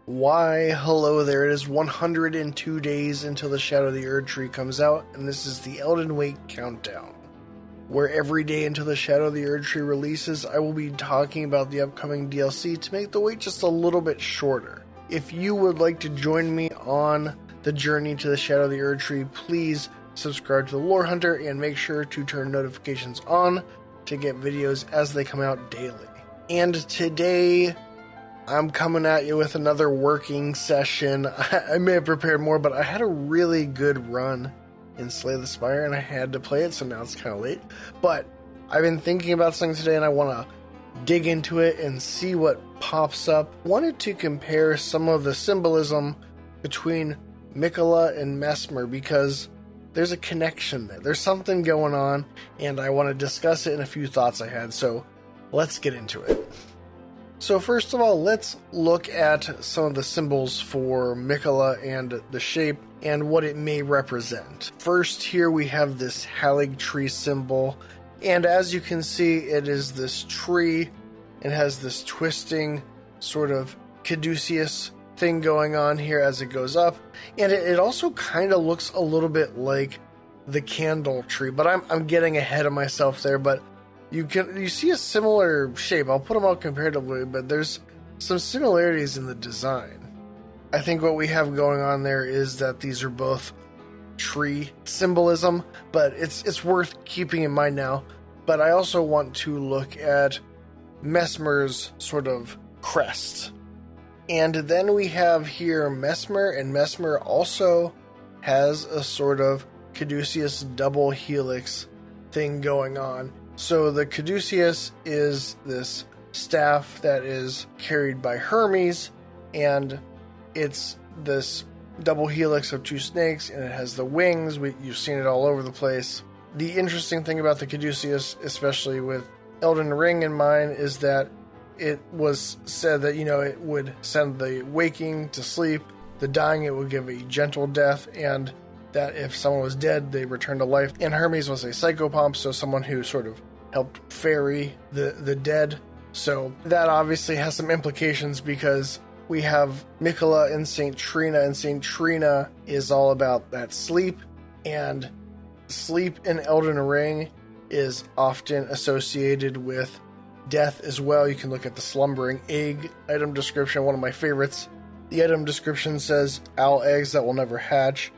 Why, hello there. It is 102 days until the Shadow of the Erdtree comes out, and this is the Elden Wait countdown, where every day until the Shadow of the Erdtree releases, I will be talking about the upcoming DLC to make the wait just a little bit shorter. If you would like to join me on the journey to the Shadow of the Erdtree, please subscribe to the Lore Hunter and make sure to turn notifications on to get videos as they come out daily. And today, I'm coming at you with another working session. I may have prepared more, but I had a really good run in Slay the Spire, and I had to play it, so now it's kind of late. But I've been thinking about something today, and I want to dig into it and see what pops up. Wanted to compare some of the symbolism between Miquella and Messmer, because there's a connection there. There's something going on, and I want to discuss it in a few thoughts I had, so let's get into it. So first of all, let's look at some of the symbols for Miquella and the shape and what it may represent. First, here we have this Halig tree symbol, and as you can see, it is this tree. It has this twisting sort of caduceus thing going on here as it goes up, and it also kind of looks a little bit like the candle tree, but I'm getting ahead of myself there. But you see a similar shape. I'll put them out comparatively, but there's some similarities in the design. I think what we have going on there is that these are both tree symbolism, but it's worth keeping in mind now. But I also want to look at Messmer's sort of crest. And then we have here Messmer, and Messmer also has a sort of caduceus double helix thing going on. So the caduceus is this staff that is carried by Hermes, and it's this double helix of two snakes, and it has the wings. You've seen it all over the place. The interesting thing about the caduceus, especially with Elden Ring in mind, is that it was said that, it would send the waking to sleep, the dying it would give a gentle death, and that if someone was dead, they return to life. And Hermes was a psychopomp, so someone who sort of helped ferry the dead. So that obviously has some implications, because we have Miquella and St. Trina, and St. Trina is all about that sleep, and sleep in Elden Ring is often associated with death as well. You can look at the slumbering egg item description, one of my favorites. The item description says, "Owl eggs that will never hatch,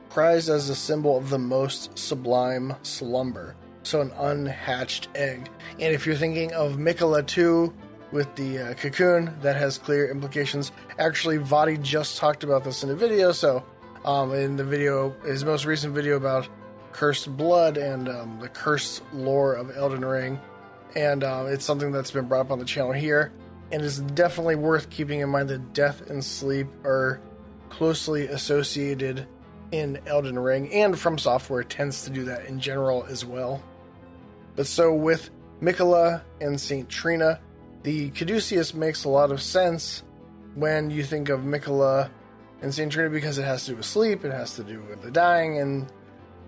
prized as a symbol of the most sublime slumber." So an unhatched egg. And if you're thinking of Miquella 2 with the cocoon, that has clear implications. Actually, Vadi just talked about this in a video. So in the video, his most recent video about cursed blood and the cursed lore of Elden Ring. And it's something that's been brought up on the channel here. And it's definitely worth keeping in mind that death and sleep are closely associated in Elden Ring, and From Software tends to do that in general as well. But so with Miquella and St. Trina, the caduceus makes a lot of sense when you think of Miquella and St. Trina, because it has to do with sleep, it has to do with the dying, and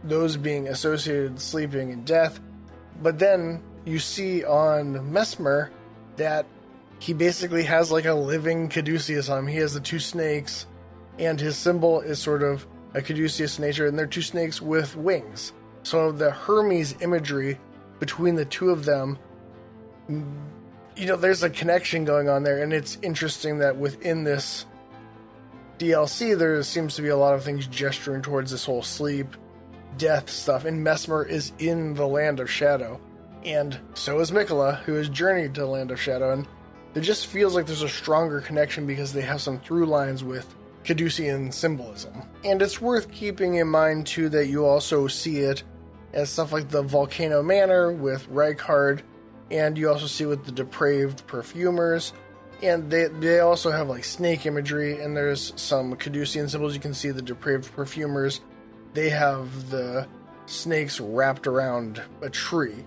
those being associated with sleeping and death. But then you see on Messmer that he basically has like a living caduceus on him. He has the two snakes, and his symbol is sort of a caduceus nature, and they're two snakes with wings. So the Hermes imagery between the two of them, there's a connection going on there, and it's interesting that within this DLC, there seems to be a lot of things gesturing towards this whole sleep, death stuff, and Messmer is in the Land of Shadow, and so is Miquella, who has journeyed to the Land of Shadow, and it just feels like there's a stronger connection because they have some through lines with Caducean symbolism. And it's worth keeping in mind, too, that you also see it as stuff like the Volcano Manor with Rykard, and you also see it with the Depraved Perfumers, and they also have like snake imagery, and there's some Caducean symbols. You can see the Depraved Perfumers, they have the snakes wrapped around a tree.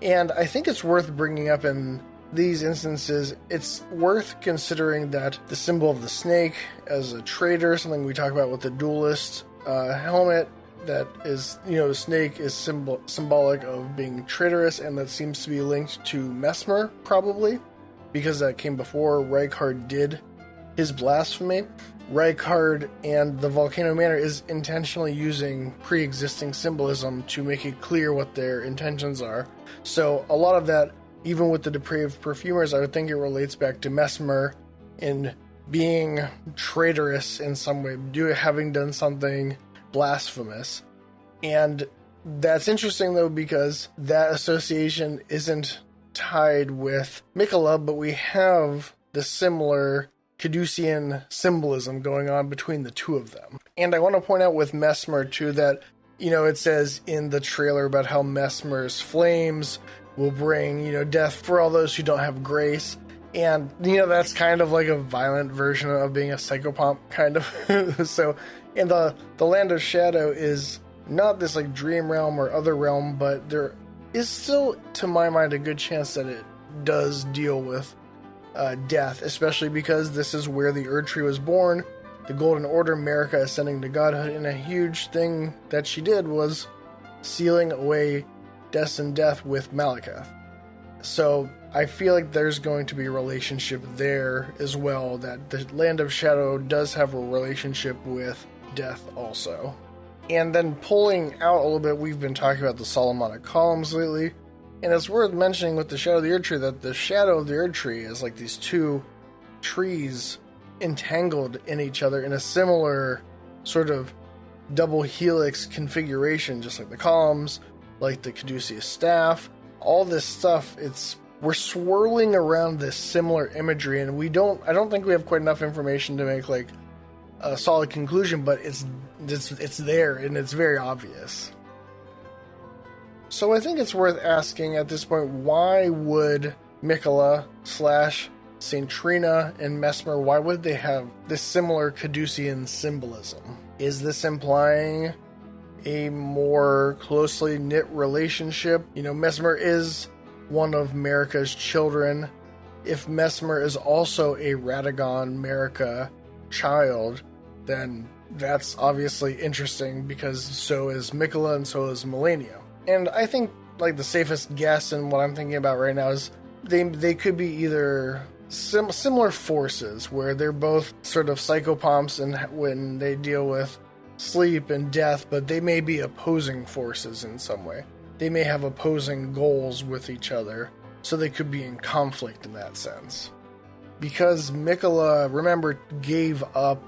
And I think it's worth bringing up in these instances, it's worth considering that the symbol of the snake as a traitor, something we talk about with the duelist helmet, that is, the snake is symbolic of being traitorous, and that seems to be linked to Messmer, probably, because that came before Rykard did his blasphemy, Rykard and the Volcano Manor is intentionally using pre-existing symbolism to make it clear what their intentions are. So a lot of that, even with the depraved perfumers, I would think it relates back to Messmer in being traitorous in some way, having done something blasphemous. And that's interesting, though, because that association isn't tied with Miquella, but we have the similar Caducean symbolism going on between the two of them. And I want to point out with Messmer, too, that, it says in the trailer about how Messmer's flames will bring, death for all those who don't have grace. And, that's kind of like a violent version of being a psychopomp, kind of. So, and the Land of Shadow is not this, like, dream realm or other realm, but there is still, to my mind, a good chance that it does deal with death, especially because this is where the Erdtree was born, the Golden Order, Marika ascending to godhood, and a huge thing that she did was sealing away destined death with Malekith. So I feel like there's going to be a relationship there as well, that the Land of Shadow does have a relationship with death also. And then pulling out a little bit, we've been talking about the Solomonic columns lately, and it's worth mentioning with the Shadow of the Erdtree that the Shadow of the Erdtree is like these two trees entangled in each other in a similar sort of double helix configuration, just like the columns, like the Caducean staff, all this stuff. We're swirling around this similar imagery, and I don't think we have quite enough information to make like a solid conclusion, but it's there and it's very obvious. So I think it's worth asking at this point, why would Miquella / St. Trina and Messmer, why would they have this similar Caducean symbolism? Is this implying a more closely knit relationship? Messmer is one of Marika's children. If Messmer is also a Radagon Marika child, then that's obviously interesting, because so is Miquella and so is Melanio. And I think, like, the safest guess and what I'm thinking about right now is they could be either similar forces, where they're both sort of psychopomps and when they deal with sleep and death, but they may be opposing forces in some way. They may have opposing goals with each other, so they could be in conflict in that sense. Because Miquella, remember, gave up,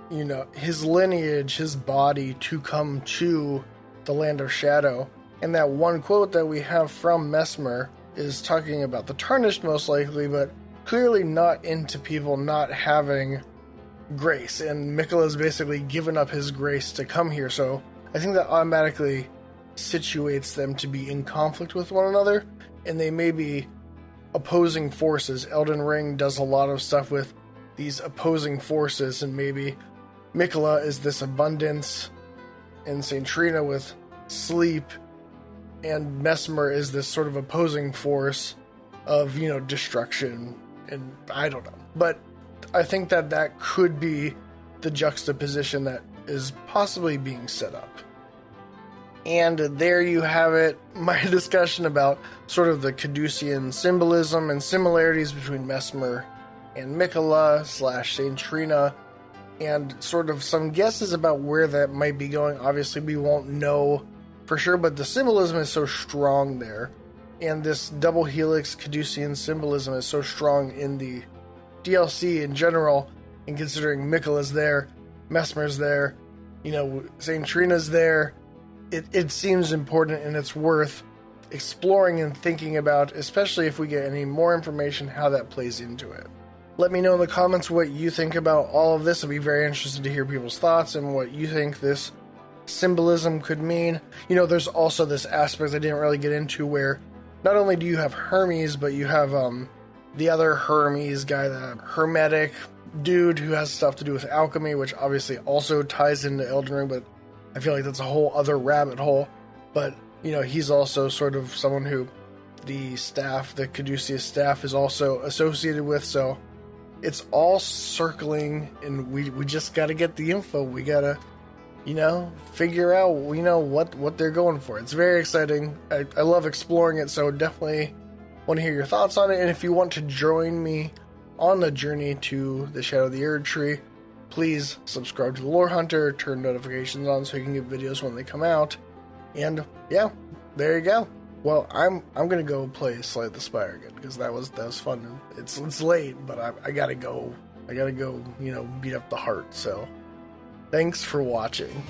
his lineage, his body, to come to the Land of Shadow. And that one quote that we have from Messmer is talking about the Tarnished, most likely, but clearly not into people not having grace. And Miquella's basically given up his grace to come here, so I think that automatically situates them to be in conflict with one another, and they may be opposing forces. Elden Ring does a lot of stuff with these opposing forces, and maybe Miquella is this abundance, and St. Trina with sleep, and Messmer is this sort of opposing force of, destruction, and I don't know. But I think that could be the juxtaposition that is possibly being set up. And there you have it, my discussion about sort of the Caducean symbolism and similarities between Messmer and Miquella / St. Trina, and sort of some guesses about where that might be going. Obviously, we won't know for sure, but the symbolism is so strong there, and this double helix Caducean symbolism is so strong in the DLC in general, and considering Miquella's there, Messmer's there, St. Trina's there, it seems important, and it's worth exploring and thinking about, especially if we get any more information, how that plays into it. Let me know in the comments what you think about all of this. I'd be very interested to hear people's thoughts and what you think this symbolism could mean. There's also this aspect I didn't really get into, where not only do you have Hermes, but you have the other Hermes guy, the Hermetic dude who has stuff to do with alchemy, which obviously also ties into Elden Ring, but I feel like that's a whole other rabbit hole. But, he's also sort of someone who the Caducean staff is also associated with, so it's all circling, and we just gotta get the info. We gotta, figure out, what they're going for. It's very exciting. I love exploring it, so definitely want to hear your thoughts on it, and if you want to join me on the journey to the Shadow of the Erdtree. Please subscribe to the Lore Hunter, turn notifications on so you can get videos when they come out. And yeah, there you go. Well, I'm gonna go play Slay the Spire again because that was fun. It's late, but I gotta go. I gotta go. Beat up the heart. So, thanks for watching.